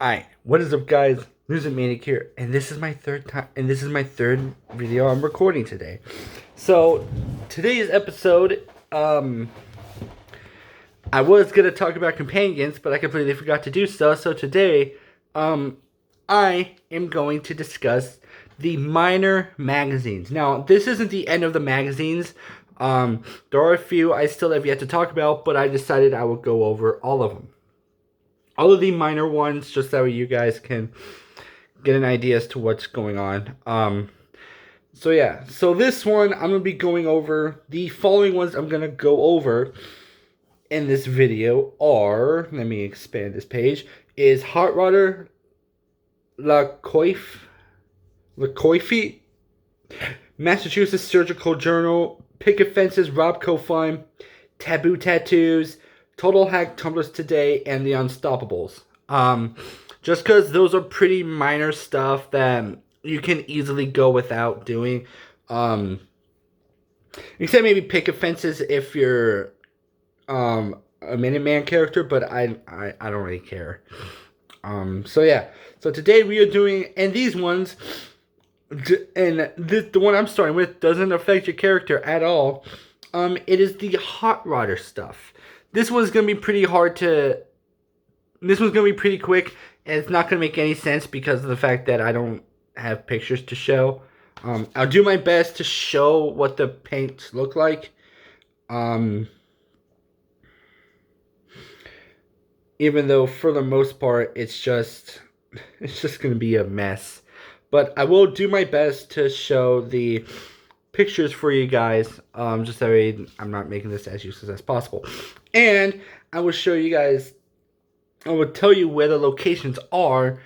Alright, what is up guys? Music Manic here, and this is my third video I'm recording today. So today's episode, I was gonna talk about companions, but I completely forgot to do so. So today, I am going to discuss the minor magazines. Now, this isn't the end of the magazines. There are a few I still have yet to talk about, but I decided I would go over all of them. All of the minor ones, just that way you guys can get an idea as to what's going on. So this one, I'm going to be going over. The following ones I'm going to go over in this video are, let me expand this page, is Hot Rodder, La Coiffe, Massachusetts Surgical Journal, Picket Fences, Robco Fun, Taboo Tattoos, Total Hack Tumblers Today, and The Unstoppables. Just because those are pretty minor stuff that you can easily go without doing. Except maybe Picket Fences if you're a Minuteman character, but I don't really care. So today we are doing, and these ones, and the one I'm starting with doesn't affect your character at all. It is the Hot Rodder stuff. This one's going to be pretty hard to... This one's going to be pretty quick, and it's not going to make any sense because of the fact that I don't have pictures to show. I'll do my best to show what the paints look like. Even though, for the most part, it's just going to be a mess. But I will do my best to show the pictures for you guys, just that way I'm not making this as useless as possible. And I will show you guys, I will tell you where the locations are.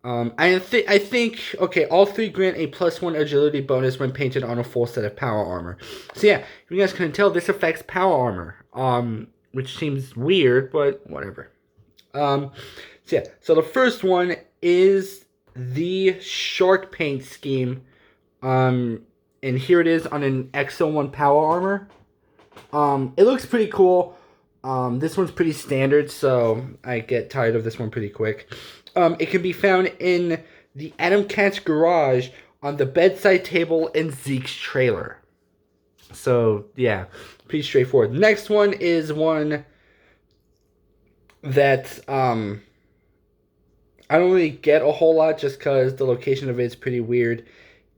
I think, okay, all three grant a +1 agility bonus when painted on a full set of power armor. So yeah, if you guys couldn't tell, this affects power armor, which seems weird, but whatever. So the first one is the shark paint scheme, and here it is on an XO1 power armor. It looks pretty cool. This one's pretty standard, so I get tired of this one pretty quick. It can be found in the Adam Cat's garage, on the bedside table, in Zeke's trailer. So, yeah, pretty straightforward. Next one is one that, I don't really get a whole lot just because the location of it is pretty weird.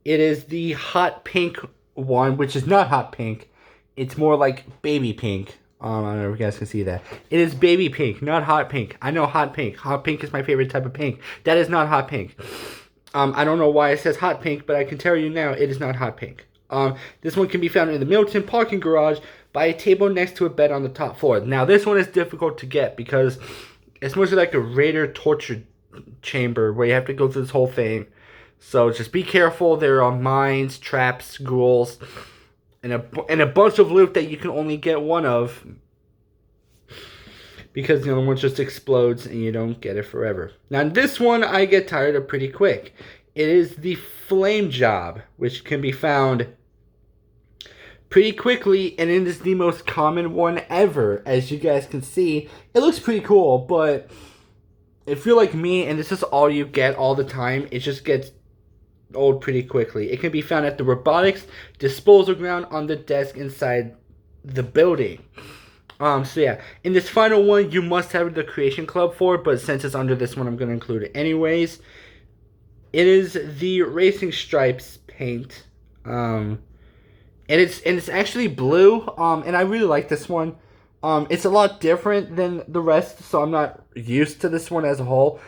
It is the hot pink one, which is not hot pink. It's more like baby pink. I don't know if you guys can see that. It is baby pink, not hot pink. I know hot pink. Hot pink is my favorite type of pink. That is not hot pink. I don't know why it says hot pink, but I can tell you now it is not hot pink. This one can be found in the Milton parking garage by a table next to a bed on the top floor. Now, this one is difficult to get because it's mostly like a raider torture chamber where you have to go through this whole thing. So just be careful. There are mines, traps, ghouls, and a bunch of loot that you can only get one of, because the other one just explodes and you don't get it forever. Now this one I get tired of pretty quick. It is the Flame Job, which can be found pretty quickly, and it is the most common one ever. As you guys can see, it looks pretty cool, but if you're like me and this is all you get all the time, it just gets old pretty quickly. It can be found at the robotics disposal ground on the desk inside the building. So yeah, in this final one, you must have the Creation Club for it, but since it's under this one, I'm going to include it anyways. It is the Racing Stripes paint, and it's actually blue, and I really like this one. It's a lot different than the rest, so I'm not used to this one as a whole.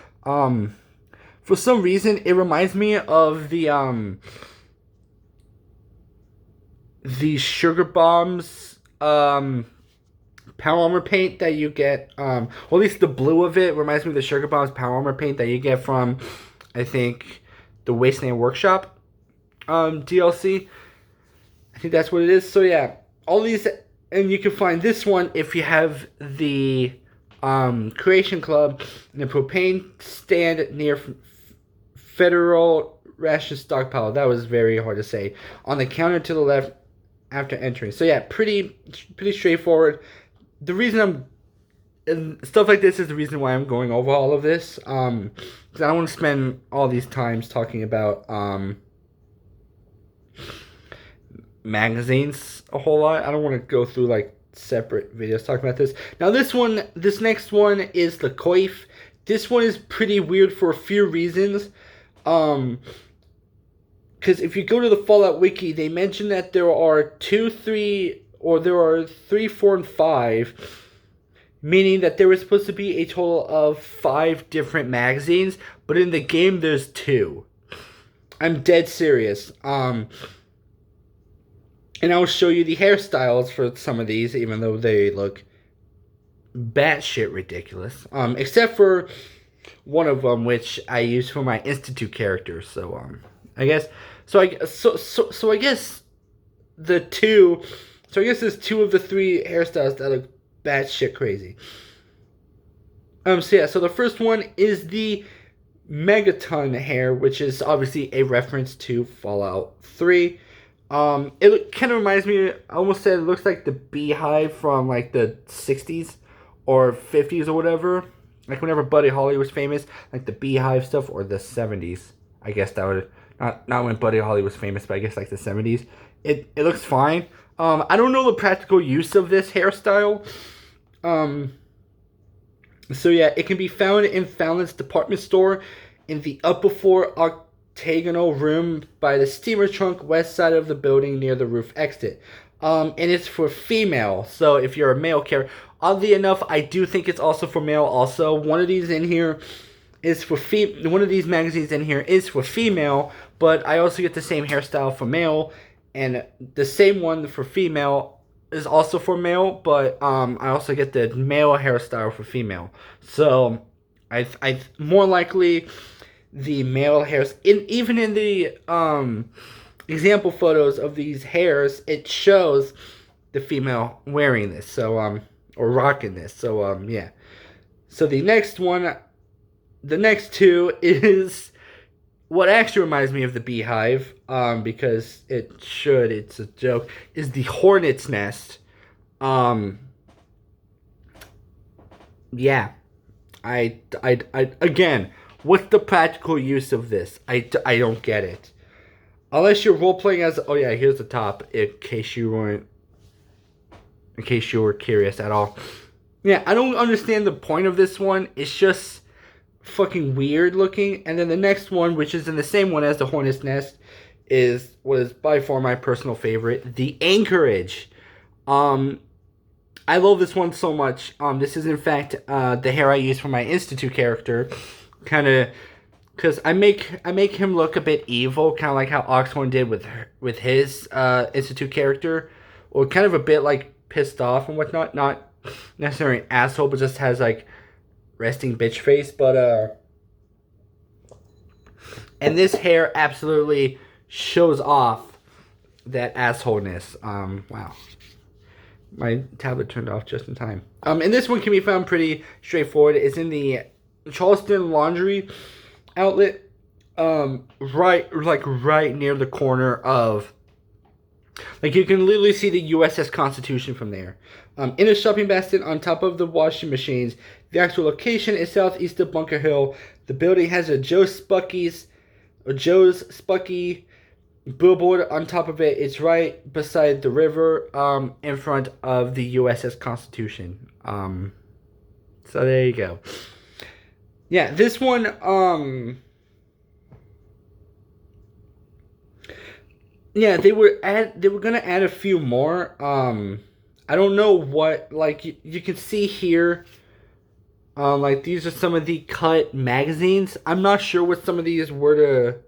For some reason, it reminds me of the Sugar Bombs power armor paint that you get. Well, at least the blue of it reminds me of the Sugar Bombs power armor paint that you get from, I think, the Wasteland Workshop DLC. I think that's what it is. So yeah, all these, and you can find this one if you have the Creation Club and the propane stand near Federal Ration Stockpile. That was very hard to say. On the counter to the left after entering. So yeah, pretty straightforward. The reason I'm and stuff like this is the reason why I'm going over all of this. Because I don't want to spend all these times talking about magazines a whole lot. I don't want to go through like separate videos talking about this. Now this next one is the Coif. This one is pretty weird for a few reasons. Because if you go to the Fallout Wiki, they mention that there are 3, 4, and 5. Meaning that there was supposed to be a total of 5 different magazines, but in the game there's 2. I'm dead serious. And I'll show you the hairstyles for some of these, even though they look batshit ridiculous. Except for one of them, which I use for my Institute character. So I guess I guess the 2. So I guess there's 2 of the 3 hairstyles that look batshit crazy. So the first one is the Megaton hair, which is obviously a reference to Fallout 3. It kind of reminds me, I almost said it looks like the beehive from like the 60s or 50s or whatever. Like whenever Buddy Holly was famous, like the beehive stuff, or the 70s. I guess that would, not when Buddy Holly was famous, but I guess like the 70s. It looks fine. I don't know the practical use of this hairstyle. So yeah, it can be found in Fallon's department store in the upper floor octagonal room by the steamer trunk west side of the building near the roof exit. And it's for female, so if you're a male character. Oddly enough, I do think it's also for male also. One of these in here is for one of these magazines in here is for female, but I also get the same hairstyle for male, and the same one for female is also for male, but I also get the male hairstyle for female. So I more likely the male hairs, even in the example photos of these hairs, it shows the female wearing this, so or rocking this. So yeah. So the next 2 is what actually reminds me of the beehive, because it's a joke, is the hornet's nest. Yeah. I again, what's the practical use of this? I don't get it. Unless you're role-playing as, oh yeah, here's the top, in case you were curious at all. Yeah, I don't understand the point of this one. It's just fucking weird looking. And then the next one, which is in the same one as the hornet's nest, was by far my personal favorite, the Anchorage. I love this one so much. This is in fact the hair I use for my Institute character, kind of, because I make him look a bit evil, kind of like how Oxhorn did with his Institute character, or kind of a bit like pissed off and whatnot. Not necessarily an asshole, but just has like resting bitch face. But and this hair absolutely shows off that assholeness. Wow. My tablet turned off just in time. And this one can be found pretty straightforward. It's in the Charleston Laundry outlet, right near the corner of, like, you can literally see the USS Constitution from there. In a shopping basket on top of the washing machines. The actual location is southeast of Bunker Hill. The building has a Joe's Spucky billboard on top of it. It's right beside the river, in front of the USS Constitution. So there you go. Yeah, this one, yeah, they were gonna add a few more. I don't know what, like, you can see here, like, these are some of the cut magazines. I'm not sure what some of these were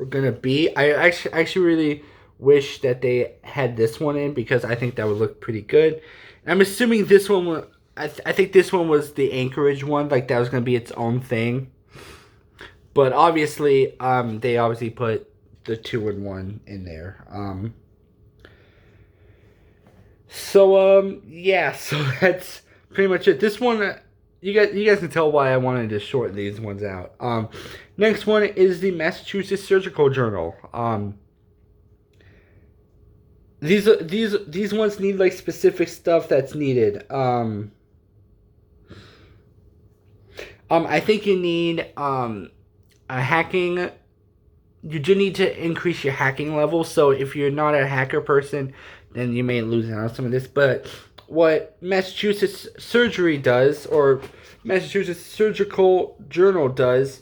gonna be. I actually really wish that they had this one in, because I think that would look pretty good. I'm assuming this one, I think this one was the Anchorage one, like that was gonna be its own thing. But obviously, they obviously put the 2-in-1 in there. Yeah, so that's pretty much it. This one, you guys can tell why I wanted to shorten these ones out. Next one is the Massachusetts Surgical Journal. These ones need like specific stuff that's needed. I think you need a hacking. You do need to increase your hacking level. So if you're not a hacker person, then you may lose out on some of this. But what Massachusetts Surgery does, or Massachusetts Surgical Journal does,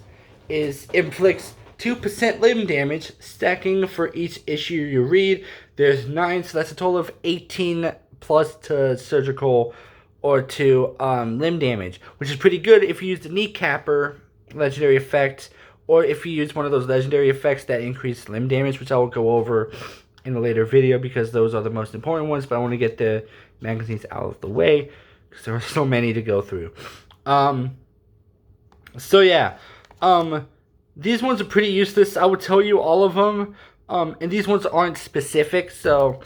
is inflicts 2% limb damage, stacking for each issue you read. There's 9, so that's a total of 18 plus to surgical or to limb damage, which is pretty good if you use the kneecapper legendary effect, or if you use one of those legendary effects that increase limb damage, which I will go over in a later video because those are the most important ones, but I want to get the magazines out of the way because there are so many to go through. So yeah, these ones are pretty useless. I would tell you all of them, and these ones aren't specific, so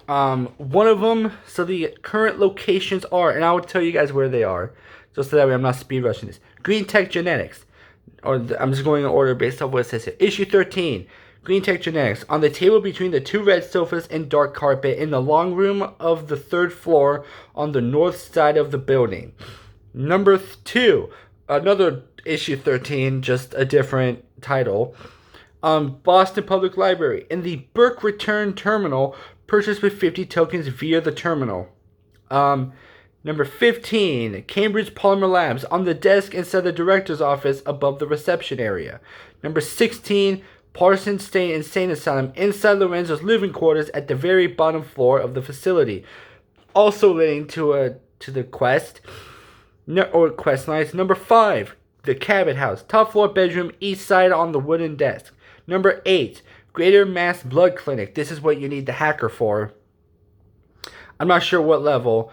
one of them, so the current locations are, and I will tell you guys where they are, just so that way I'm not speed rushing this. Green Tech Genetics, I'm just going in order based off what it says here. Issue 13, Green Tech Genetics, on the table between the 2 red sofas and dark carpet in the long room of the 3rd floor on the north side of the building. Number 2, another issue 13, just a different title. Boston Public Library, in the Burke Return Terminal, purchased with 50 tokens via the terminal. Number 15, Cambridge Polymer Labs, on the desk inside the director's office above the reception area. Number 16, Parsons State Insane Asylum, inside Lorenzo's living quarters at the very bottom floor of the facility. Also leading to the quest, or quest lines. Number 5, the Cabot House, top floor bedroom, east side on the wooden desk. Number 8, Greater Mass Blood Clinic. This is what you need the hacker for. I'm not sure what level.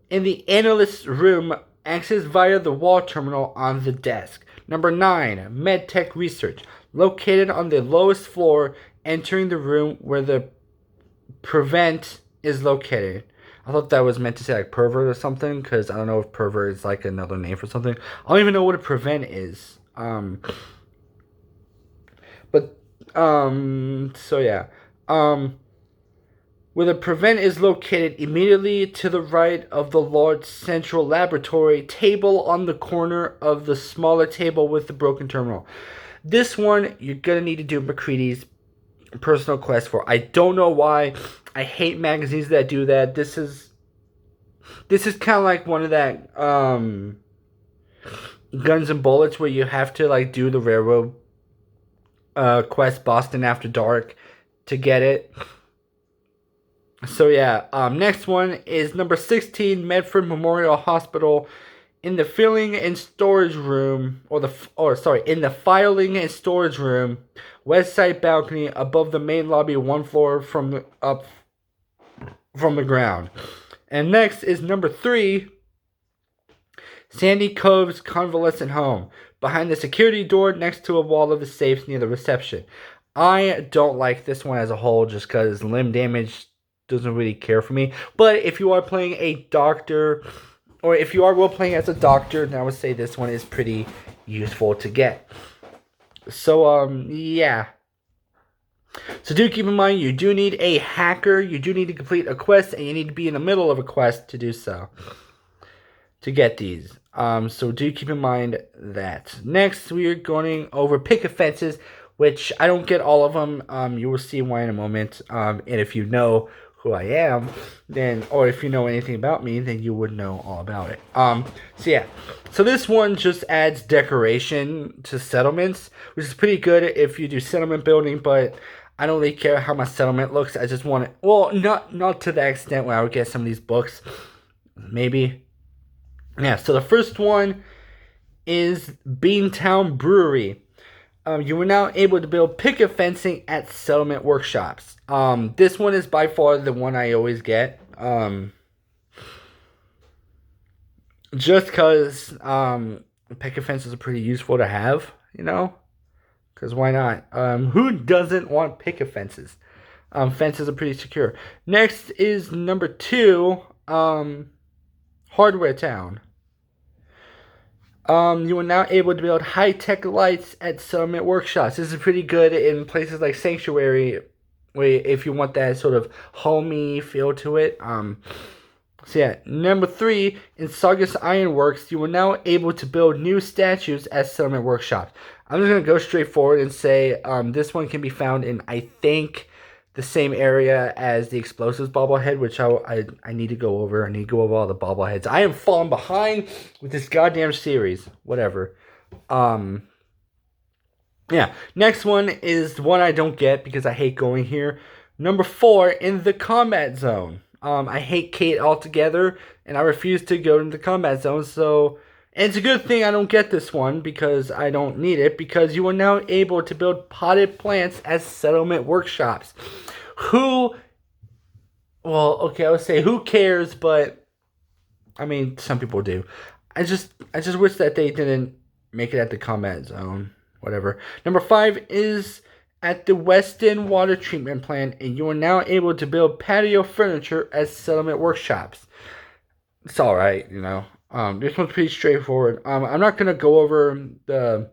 In the analyst's room, access via the wall terminal on the desk. Number 9, MedTech Research, located on the lowest floor, entering the room where the Prevent is located. I thought that was meant to say like pervert or something, because I don't know if pervert is like another name for something. I don't even know what a prevent is. So yeah. Where the prevent is located immediately to the right of the large central laboratory table on the corner of the smaller table with the broken terminal. This one, you're going to need to do McCready's personal quest for. I don't know why. I hate magazines that do that. This is kind of like one of that Guns and Bullets where you have to like do the railroad quest Boston After Dark to get it. So yeah, next one is number 16, Medford Memorial Hospital, in the filling and storage room, in the filing and storage room, west side balcony above the main lobby, 1 floor from the ground. And next is number 3, Sandy Cove's Convalescent Home, behind the security door next to a wall of the safes near the reception. I don't like this one as a whole just because limb damage doesn't really care for me. But if you are playing a doctor, or if you are role playing as a doctor, then I would say this one is pretty useful to get. So, yeah. So do keep in mind, you do need a hacker, you do need to complete a quest, and you need to be in the middle of a quest to do so. To get these. So do keep in mind that. Next, we are going over picket fences, which I don't get all of them. You will see why in a moment. And if you know who I am, then, or if you know anything about me, then you would know all about it. So yeah, so this one just adds decoration to settlements, which is pretty good if you do settlement building, but I don't really care how my settlement looks. I just want it, well, not to the extent where I would get some of these books, maybe. Yeah, so the first one is Beantown Brewery. You are now able to build picket fencing at settlement workshops. This one is by far the one I always get. Just because picket fences are pretty useful to have, you know? Because why not? Who doesn't want picket fences? Fences are pretty secure. Next is number 2, Hardware Town. You are now able to build high-tech lights at settlement workshops. This is pretty good in places like Sanctuary, where if you want that sort of homey feel to it. So yeah, number 3, in Saugus Ironworks, you are now able to build new statues at Settlement Workshop. I'm just going to go straight forward and say this one can be found in, I think, the same area as the Explosives bobblehead, which I need to go over. I need to go over all the bobbleheads. I am falling behind with this goddamn series. Whatever. Yeah, next one is one I don't get because I hate going here. Number 4, in the combat zone. I hate Kate altogether, and I refuse to go into the combat zone, so... And it's a good thing I don't get this one, because I don't need it, because you are now able to build potted plants as settlement workshops. Who... Well, okay, I would say who cares, but... I mean, some people do. I just wish that they didn't make it at the combat zone. Whatever. Number 5 is at the Weston Water Treatment Plant, and you are now able to build patio furniture as settlement workshops. It's alright, you know. This one's pretty straightforward. I'm not going to go over the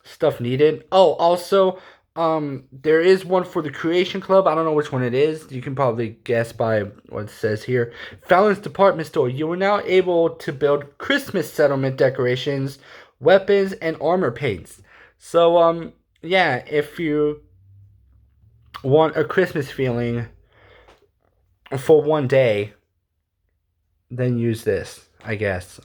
stuff needed. Oh, also, there is one for the Creation Club. I don't know which one it is. You can probably guess by what it says here. Fallon's Department Store. You are now able to build Christmas settlement decorations, weapons, and armor paints. So, yeah, if you want a Christmas feeling for one day, then use this, I guess.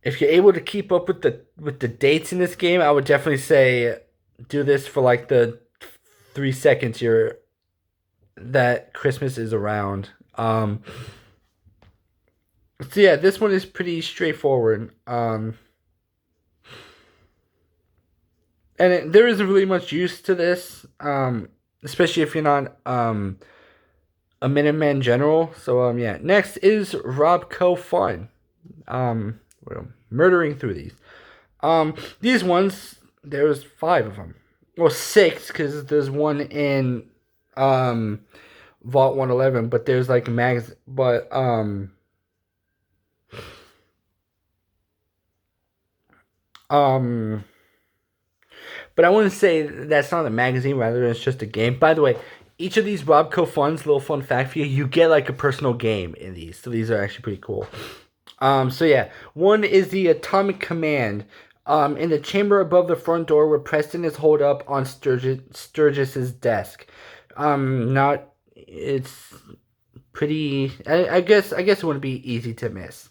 If you're able to keep up with the dates in this game, I would definitely say do this for like the 3 seconds that Christmas is around. So yeah, this one is pretty straightforward. And there isn't really much use to this, especially if you're not a Minuteman General. So, yeah. Next is Robco Fun. We're murdering through these. These ones, there's 5 of them. Well, 6, because there's one in Vault 111, but there's like mags. But, but I wouldn't say that's not a magazine, rather it's just a game. By the way, each of these Robco Funs, little fun fact for you, you get like a personal game in these. So these are actually pretty cool. So yeah, one is the Atomic Command. In the chamber above the front door where Preston is holed up on Sturgis's desk. It's pretty, I guess it wouldn't be easy to miss.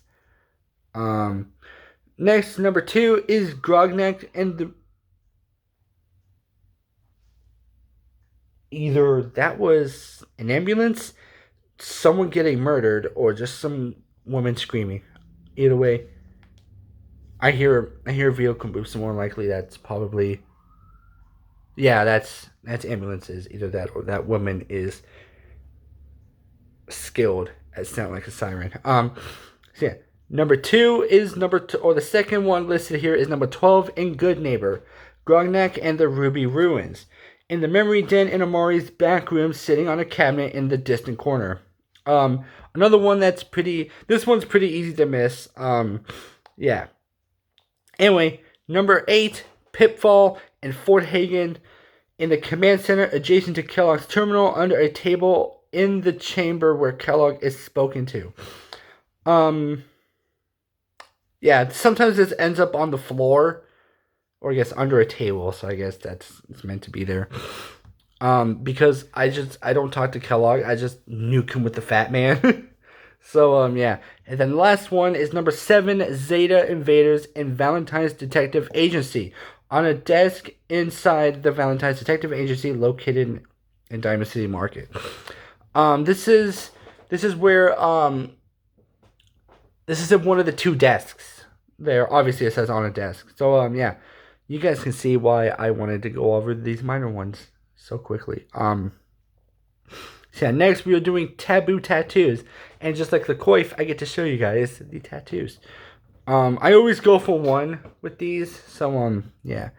Next, number 2 is Grognak and the... Either that was an ambulance, someone getting murdered, or just some woman screaming. Either way, I hear a vehicle move, so more likely that's probably... Yeah, that's ambulances. Either that or that woman is skilled at sounding like a siren. So yeah. Number 2 is the second one listed here is number 12 in Good Neighbor, Grognak and the Ruby Ruins. In the memory den in Amari's back room, sitting on a cabinet in the distant corner. Another one that's this one's pretty easy to miss. Yeah. Anyway, number 8, Pitfall in Fort Hagen, in the command center adjacent to Kellogg's terminal, under a table in the chamber where Kellogg is spoken to. Yeah, sometimes this ends up on the floor, or I guess under a table, so I guess it's meant to be there. Because I don't talk to Kellogg, I just nuke him with the Fat Man. So, yeah. And then the last one is number 7, Zeta Invaders in Valentine's Detective Agency, on a desk inside the Valentine's Detective Agency located in Diamond City Market. This is where this is one of the 2 desks there. Obviously, it says on a desk. So, yeah. You guys can see why I wanted to go over these minor ones so quickly. So yeah, next we are doing taboo tattoos. And just like the coif, I get to show you guys the tattoos. I always go for 1 with these. So, yeah.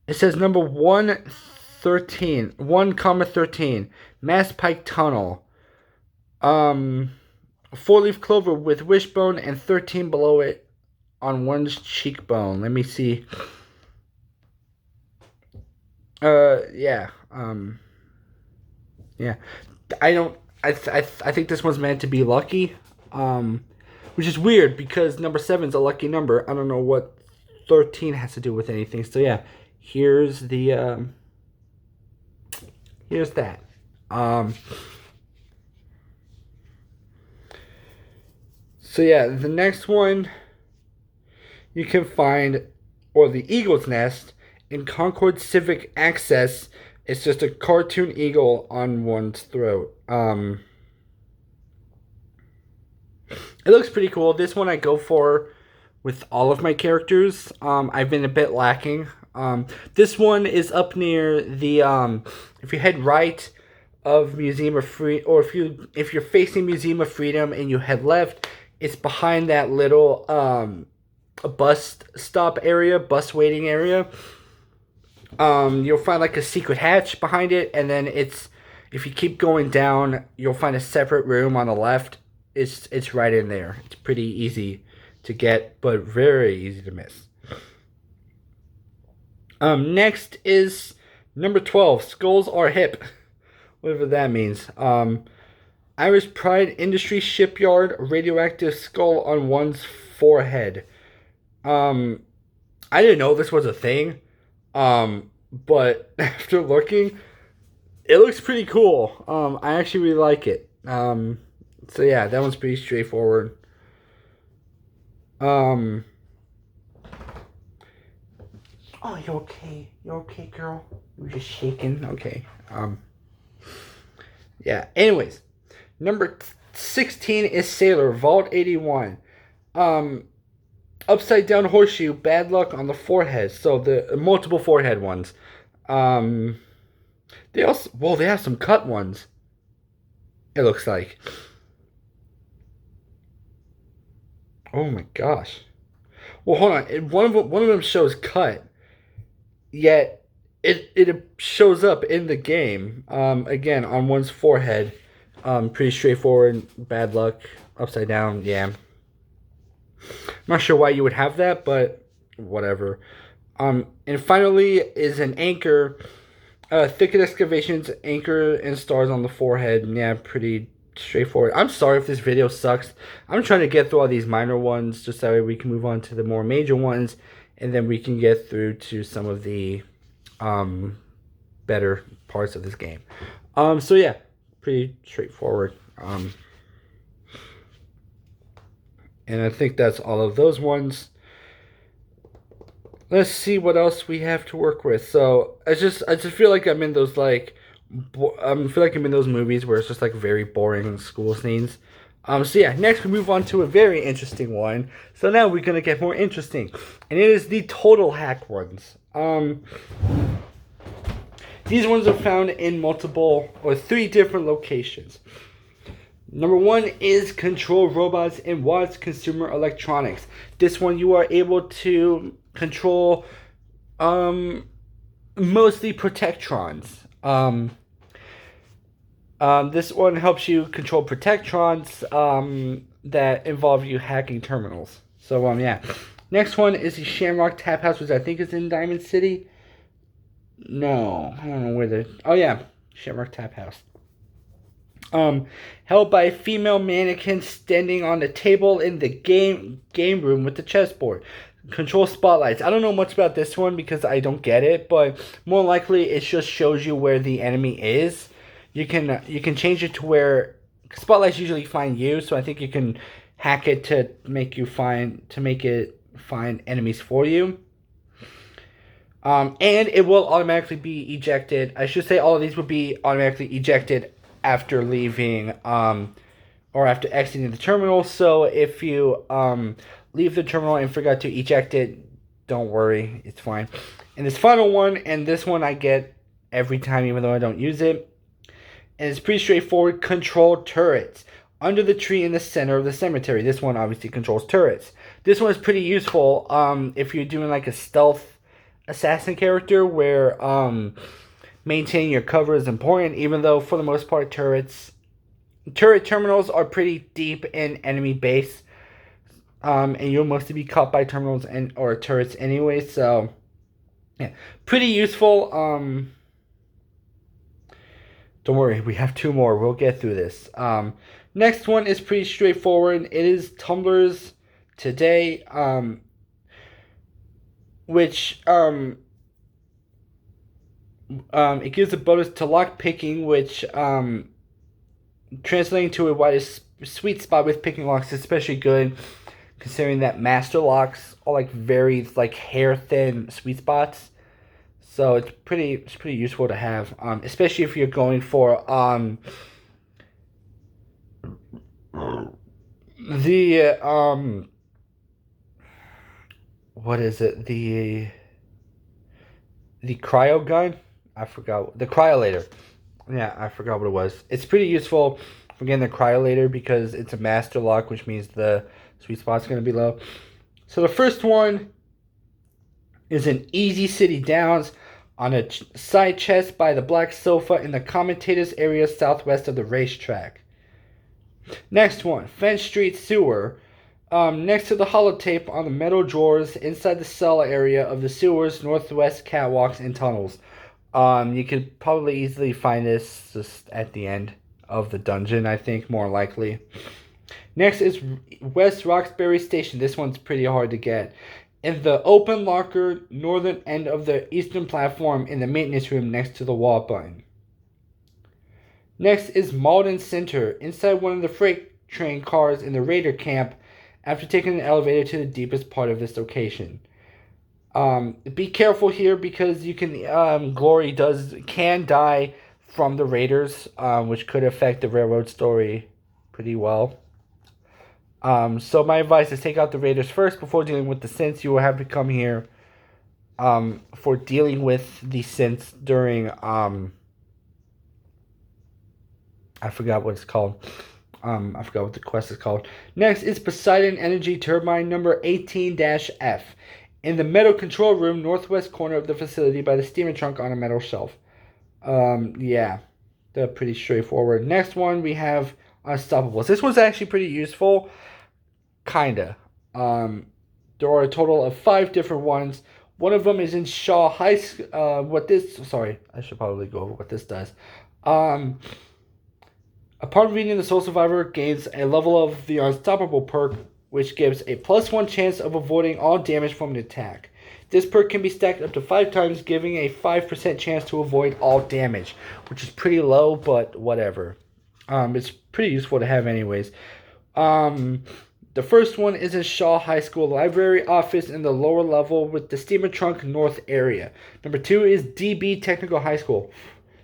It says number 113. 1,13. Mass Pike Tunnel. 4-leaf clover with wishbone and 13 below it on one's cheekbone. Let me see. Yeah. Yeah. I I think this one's meant to be lucky, which is weird because number 7 is a lucky number. I don't know what 13 has to do with anything. So yeah, here's the here's that. So yeah, the next one you can find, or the Eagle's Nest in Concord Civic Access. It's just a cartoon eagle on one's throat. It looks pretty cool. This one I go for with all of my characters. I've been a bit lacking. This one is up near the if you head right of Museum of Free, or if you're facing Museum of Freedom and you head left, it's behind that little bus stop area, bus waiting area. You'll find like a secret hatch behind it, and then if you keep going down, you'll find a separate room on the left. It's right in there. It's pretty easy to get, but very easy to miss. Next is number 12. Skulls are hip, whatever that means. Irish Pride Industry Shipyard radioactive skull on one's forehead. I didn't know this was a thing. But after looking, it looks pretty cool. I actually really like it. So yeah, that one's pretty straightforward. Oh, you okay? You okay, girl? You were just shaking. Okay. Yeah. Anyways, number 16 is Sailor Vault 81. Upside down horseshoe, bad luck on the forehead. So the multiple forehead ones. They have some cut ones. It looks like. Oh my gosh. Well, hold on. One of them shows cut, yet it shows up in the game. Again on one's forehead. Pretty straightforward. Bad luck. Upside down. Yeah. I'm not sure why you would have that, but whatever. And finally is an anchor. Thicket excavations, anchor and stars on the forehead. Yeah, pretty straightforward. I'm sorry if this video sucks. I'm trying to get through all these minor ones just that way we can move on to the more major ones, and then we can get through to some of the better parts of this game. So yeah, pretty straightforward. And I think that's all of those ones. Let's see what else we have to work with. So I just feel like I'm in those I feel like I'm in those movies where it's just like very boring school scenes. So yeah, next we move on to a very interesting one. So now we're gonna get more interesting, and it is the total hack ones. These ones are found in multiple or 3 different locations. Number 1 is Control Robots in Watts Consumer Electronics. This one you are able to control mostly Protectrons. This one helps you control Protectrons that involve you hacking terminals. So yeah. Next one is the Shamrock Tap House, which I think is in Diamond City. No, I don't know where the... Oh yeah, Shamrock Tap House. Held by a female mannequin standing on the table in the game room with the chessboard. Control spotlights. I don't know much about this one because I don't get it, but more likely it just shows you where the enemy is. You can change it to where spotlights usually find you, so I think you can hack it to make it find enemies for you. And it will automatically be ejected. I should say all of these would be automatically ejected after leaving or after exiting the terminal. So if you leave the terminal and forgot to eject it, don't worry, it's fine. And this final one, and this one I get every time even though I don't use it, and it's pretty straightforward. Control turrets. Under the tree in the center of the cemetery. This one obviously controls turrets. This one is pretty useful if you're doing like a stealth assassin character where maintaining your cover is important, even though for the most part turret terminals are pretty deep in enemy base, and you'll mostly be caught by terminals or turrets anyway. So yeah, pretty useful. Don't worry, we have 2 more. We'll get through this. Next one is pretty straightforward. It is tumblers today, which it gives a bonus to lock picking, which translating to a wider sweet spot with picking locks is especially good, considering that master locks are like very like hair thin sweet spots. So it's pretty useful to have, especially if you're going for the what is it, the cryo gun? I forgot, the cryolator. Yeah, I forgot what it was. It's pretty useful for getting the cryolator because it's a master lock, which means the sweet spot's going to be low. So the first one is an easy city downs on a side chest by the black sofa in the commentators area southwest of the racetrack. Next one, Fence Street Sewer. Next to the holotape on the metal drawers inside the cell area of the sewers, northwest catwalks and tunnels. You could probably easily find this just at the end of the dungeon, I think, more likely. Next is West Roxbury Station. This one's pretty hard to get. In the open locker, northern end of the eastern platform in the maintenance room next to the wall button. Next is Malden Center, inside one of the freight train cars in the Raider camp after taking an elevator to the deepest part of this location. Be careful here because you can Glory can die from the Raiders, which could affect the railroad story pretty well. So my advice is take out the Raiders first before dealing with the synths. You will have to come here for dealing with the synths during I forgot what it's called. I forgot what the quest is called. Next is Poseidon Energy Turbine number 18-F. In the metal control room, northwest corner of the facility by the steamer trunk on a metal shelf. Yeah, they're pretty straightforward. Next one, we have Unstoppables. This one's actually pretty useful. Kinda. There are a total of 5 different ones. One of them is in Shaw High School. Sorry, I should probably go over what this does. Upon reading, the Soul Survivor gains a level of the Unstoppable perk, which gives a +1 chance of avoiding all damage from an attack. This perk can be stacked up to 5 times, giving a 5% chance to avoid all damage, which is pretty low, but whatever. It's pretty useful to have anyways. The first one is in Shaw High School library office in the lower level with the steamer trunk north area. Number 2 is DB Technical High School.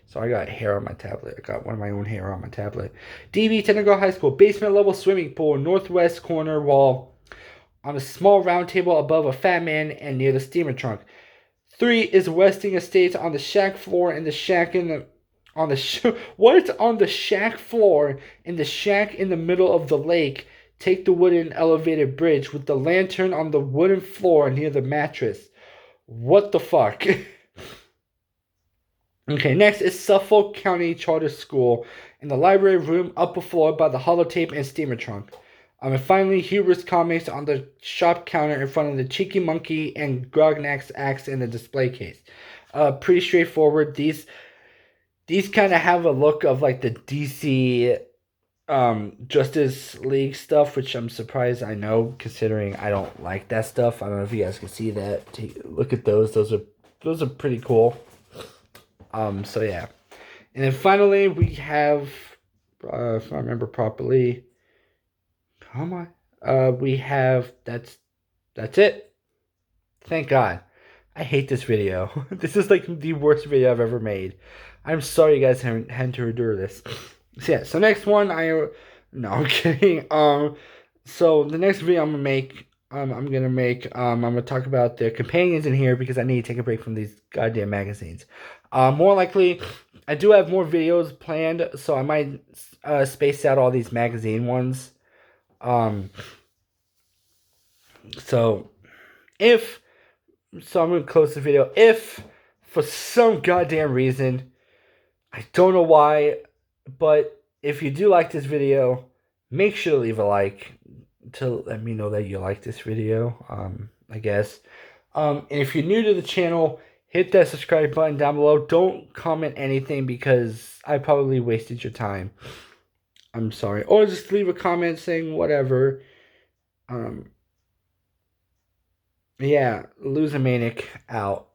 So I got hair on my tablet. I got one of my own hair on my tablet. DB Technical High School, basement level swimming pool, northwest corner wall, on a small round table above a fat man and near the steamer trunk. 3 is Westing Estates on the shack floor in the shack on the shack floor in the shack in the middle of the lake. Take the wooden elevated bridge with the lantern on the wooden floor near the mattress. What the fuck? Okay, next is Suffolk County Charter School in the library room upper floor by the holotape and steamer trunk. And finally, Hubris Comics on the shop counter in front of the Cheeky Monkey and Grognak's axe in the display case. Pretty straightforward. These kind of have a look of like the DC Justice League stuff, which I'm surprised I know, considering I don't like that stuff. I don't know if you guys can see that. Take a look at those. Those are pretty cool. So yeah. And then finally we have, if I remember properly, we have, that's it. Thank God. I hate this video. This is like the worst video I've ever made. I'm sorry you guys had to endure this. So yeah, so next one, no, I'm kidding. So the next video I'm gonna make, I'm gonna talk about the companions in here because I need to take a break from these goddamn magazines. More likely, I do have more videos planned, so I might space out all these magazine ones. So I'm gonna close the video. If for some goddamn reason, I don't know why, but if you do like this video, make sure to leave a like to let me know that you like this video, I guess. And if you're new to the channel, hit that subscribe button down below. Don't comment anything because I probably wasted your time. I'm sorry. Or just leave a comment saying whatever. Yeah, Lose a Manic out.